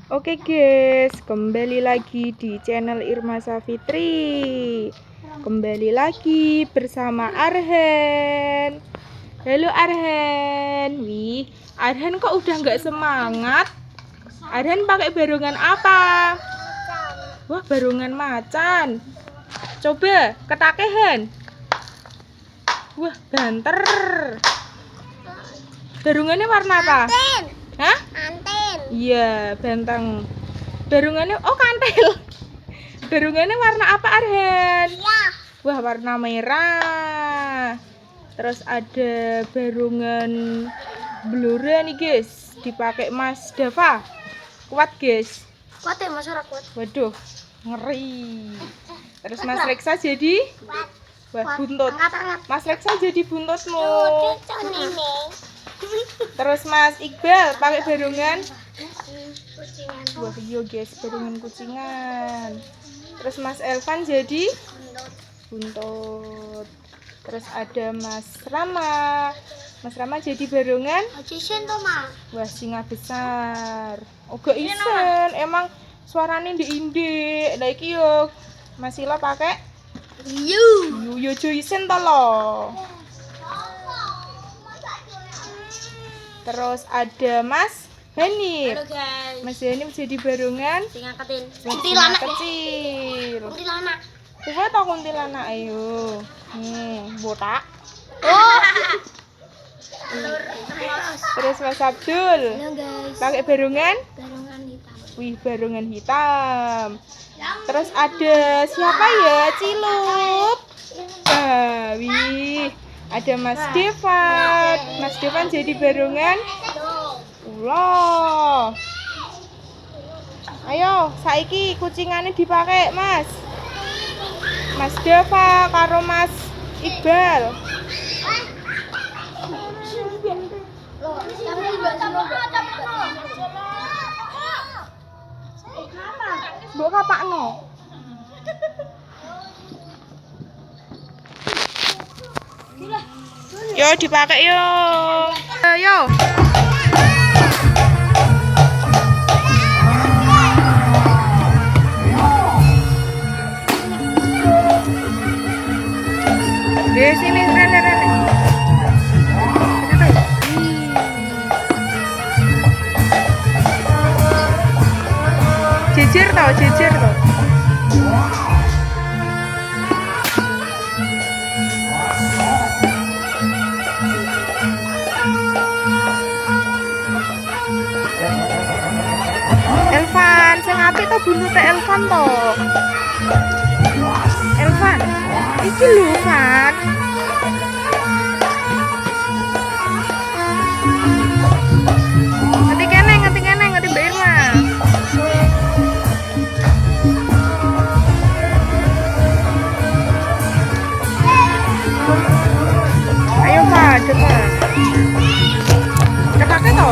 Oke guys, kembali lagi di channel Irma Safitri. Kembali lagi bersama Arhen. Halo Arhen. Wih, Arhen kok udah nggak semangat? Arhen pakai barongan apa? Wah, barongan macan. Coba ketakehan. Wah, banter. Barongannya warna apa? Hah? Iya, benteng. Barungannya, oh kantil. Barungannya warna apa Arhen? Iya. Wah, warna merah. Terus ada barungan blura nih guys, dipakai Mas Dava. Kuat guys. Kuat ya masyarakat kuat. Waduh, ngeri. Terus Mas Reksa jadi? Wah, buntut. Angkat. Mas Reksa jadi buntutmu. Ini. Terus Mas Iqbal pakai barungan. Kucingan. Wah iya guys, barungan kucingan. Terus Mas Elvan jadi buntut. Terus ada Mas Rama. Mas Rama jadi barungan. Cicin tuh mah. Wah, singa besar. Oga isen, emang suaranya diindik. Lah iki yo Mas Ila pakai yo isen to lo. Terus ada Mas Hanif. Halo guys. Mas Hanif jadi barungan Ngangkatin. kuntilanak kecil. Kuntilanak. Coba tau kuntilanak ayo. Botak. Oh. Terus Mas Abdul Halo guys. pakai barungan. Barongan hitam. Wih, barungan hitam. Terus ada siapa ya? Cilup. Wih, ada Mas Devan. Mas Devan jadi barungan. Allah. Ayo, saiki kucingannya dipakai, Mas. Mas Dava karo Mas Iqbal. Mbok kapakno. Yo dipakai yo. Yo. Di sini rene. Jejer tau. Elvan, sing apik to buntute Elvan to. Elvan, iki lho kan. Ngerti kene, ngerti Mbak Irma. Ayo Pak, cepat. Ketake to.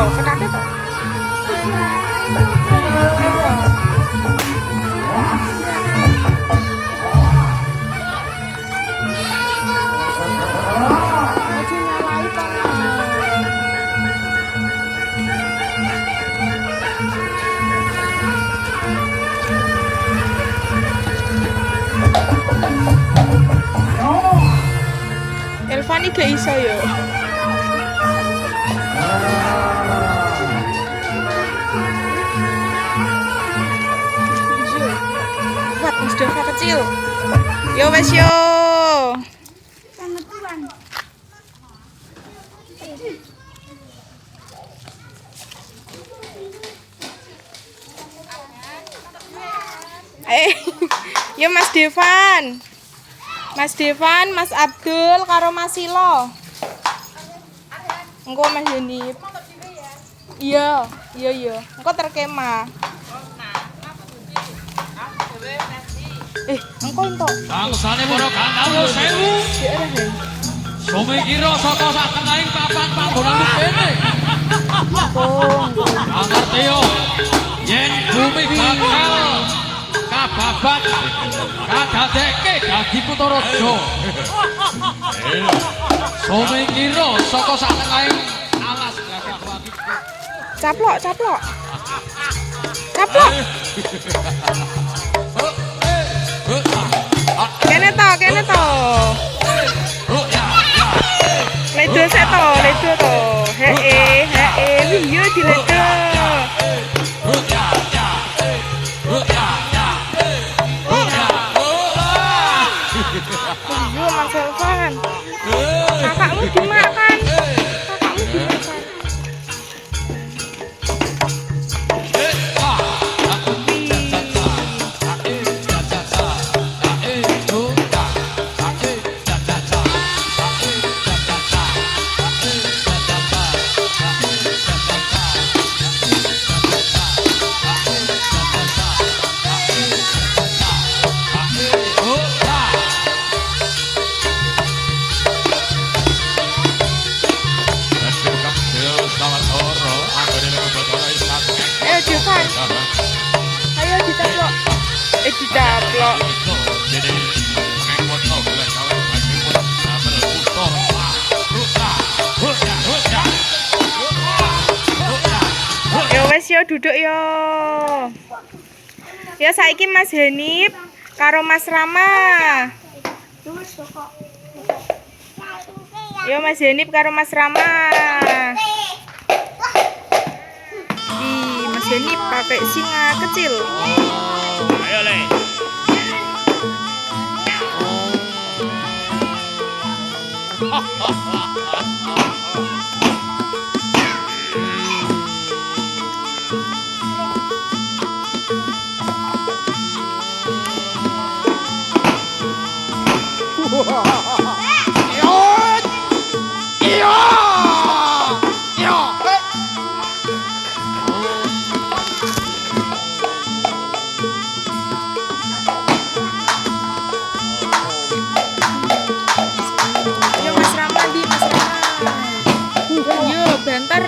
Elvan gak iso yo. Wah, Mas Dava kecil. Yo wes yo. Yo Mas Devan. Mas Abdul karo Mas Silo. Engko Mas Yunip. Iya. Engko terkema. Engko entuk. Bangsane para Kang sewu. Sumikira saka sak tengahing papan panggonan kene. Ngerti yo. Yen bumi bakal kababat kadadekke dadi Kutaraja. Sumikira saka sak tengahing alas gagah. Caplok. Kene to, kene to. Ledo sik to, ledo to. Iya diledo. Iya Mas Elvan. Kakakmu dimakan. Kakakmu dimakan. Ayo Jovan, ayo dicaplok. Dicaplok. Yo wes yo duduk yo. Ya saiki Mas Hanif karo Mas Rama. Yo Mas Hanif karo Mas Rama. Mas Hanif pakai singa kecil. Ayo le. Yo Mas Rama di Mas Rama. Yo banter.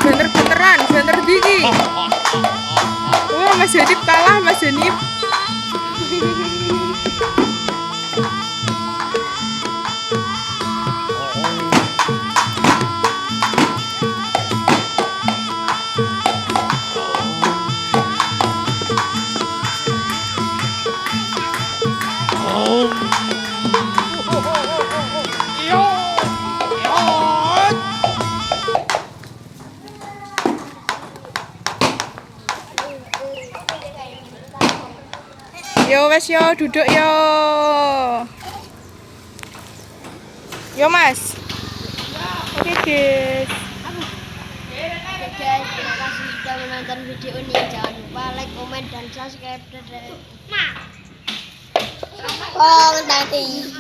Bener-beneran, bener digi. Wah, Mas Hanif kalah, Mas Hanif. Yo wes yo duduk yo. Yo Mas. Oke guys. Oke guys, terima kasih sudah menonton video ini. Jangan lupa like, komen, dan subscribe. Oh, tadi.